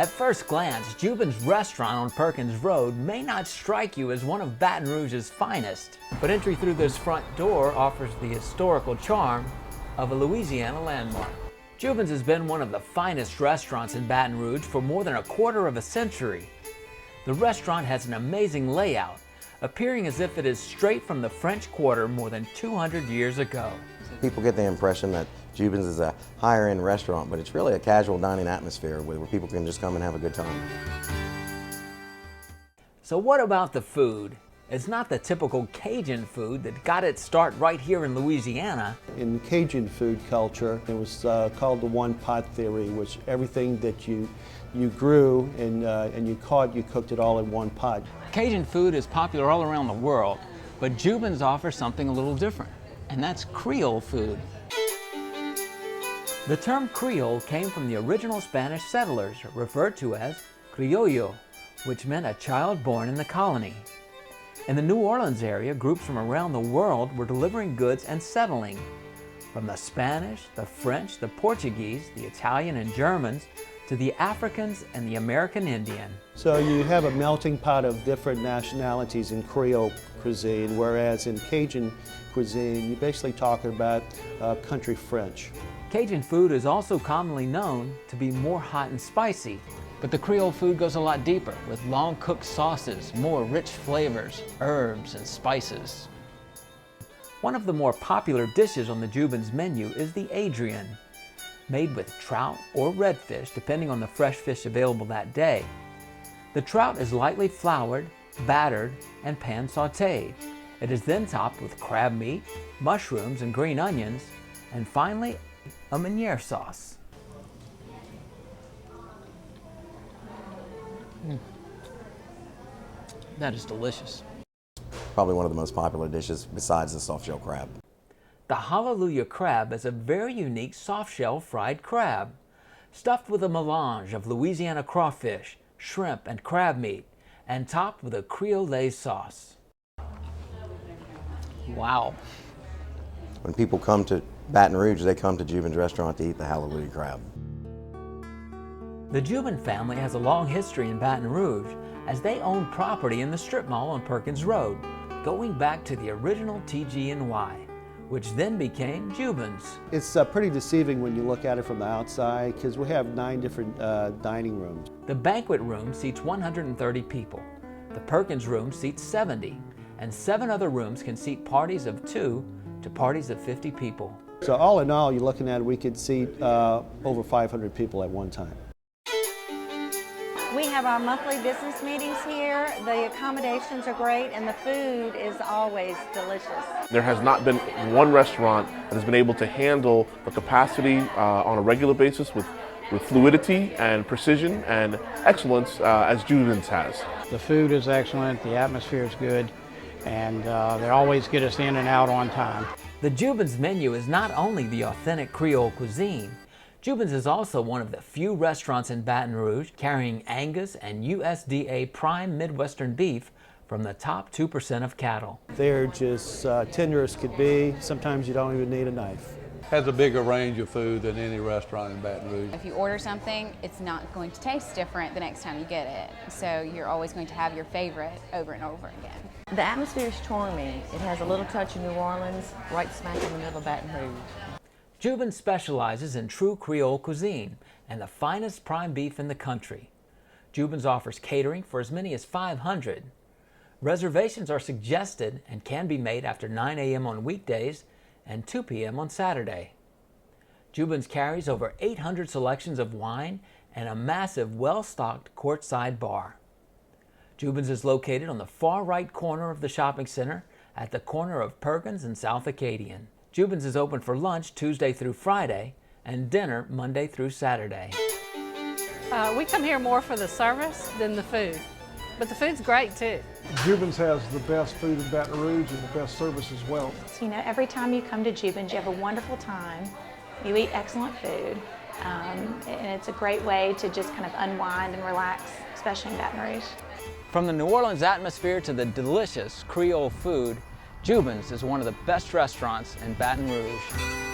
At first glance, Juban's restaurant on Perkins Road may not strike you as one of Baton Rouge's finest, but entry through this front door offers the historical charm of a Louisiana landmark. Juban's has been one of the finest restaurants in Baton Rouge for more than a quarter of a century. The restaurant has an amazing layout, appearing as if it is straight from the French Quarter more than 200 years ago. People get the impression that Juban's is a higher-end restaurant, but it's really a casual dining atmosphere where people can just come and have a good time. So what about the food? It's not the typical Cajun food that got its start right here in Louisiana. In Cajun food culture, it was called the one-pot theory, which everything that you grew and you caught, you cooked it all in one pot. Cajun food is popular all around the world, but Juban's offers something a little different, and that's Creole food. The term Creole came from the original Spanish settlers, referred to as criollo, which meant a child born in the colony. In the New Orleans area, groups from around the world were delivering goods and settling. From the Spanish, the French, the Portuguese, the Italian and Germans, to the Africans and the American Indian. So you have a melting pot of different nationalities in Creole cuisine, whereas in Cajun cuisine, you're basically talking about country French. Cajun food is also commonly known to be more hot and spicy, but the Creole food goes a lot deeper with long-cooked sauces, more rich flavors, herbs, and spices. One of the more popular dishes on the Juban's menu is the Adrian, made with trout or redfish, depending on the fresh fish available that day. The trout is lightly floured, battered, and pan sautéed. It is then topped with crab meat, mushrooms, and green onions, and finally, a Meunier sauce. That is delicious. Probably one of the most popular dishes besides the soft-shell crab. The Hallelujah crab is a very unique soft-shell fried crab, stuffed with a melange of Louisiana crawfish, shrimp, and crab meat, and topped with a creole sauce. Wow. When people come to Baton Rouge, they come to Juban's restaurant to eat the Hallelujah crab. The Juban family has a long history in Baton Rouge, as they own property in the strip mall on Perkins Road, going back to the original TG&Y, which then became Juban's. It's pretty deceiving when you look at it from the outside, because we have 9 different dining rooms. The banquet room seats 130 people. The Perkins room seats 70, and 7 other rooms can seat parties of 2 to parties of 50 people. So all in all, you're looking at we could seat over 500 people at one time. We have our monthly business meetings here. The accommodations are great and the food is always delicious. There has not been one restaurant that has been able to handle the capacity on a regular basis with fluidity and precision and excellence as Juban's has. The food is excellent, the atmosphere is good, and they always get us in and out on time. The Juban's menu is not only the authentic Creole cuisine. Juban's is also one of the few restaurants in Baton Rouge carrying Angus and USDA prime Midwestern beef from the top 2% of cattle. They're just tender as could be. Sometimes you don't even need a knife. Has a bigger range of food than any restaurant in Baton Rouge. If you order something, it's not going to taste different the next time you get it. So you're always going to have your favorite over and over again. The atmosphere is charming. It has a little touch of New Orleans, right smack in the middle of Baton Rouge. Juban specializes in true Creole cuisine and the finest prime beef in the country. Juban's offers catering for as many as 500. Reservations are suggested and can be made after 9 a.m. on weekdays and 2 p.m. on Saturday. Juban's carries over 800 selections of wine and a massive, well-stocked courtside bar. Juban's is located on the far right corner of the shopping center at the corner of Perkins and South Acadian. Juban's is open for lunch Tuesday through Friday and dinner Monday through Saturday. We come here more for the service than the food, but the food's great too. Juban's has the best food in Baton Rouge and the best service as well. You know, every time you come to Juban's, you have a wonderful time. You eat excellent food, and it's a great way to just kind of unwind and relax, especially in Baton Rouge. From the New Orleans atmosphere to the delicious Creole food, Juban's is one of the best restaurants in Baton Rouge.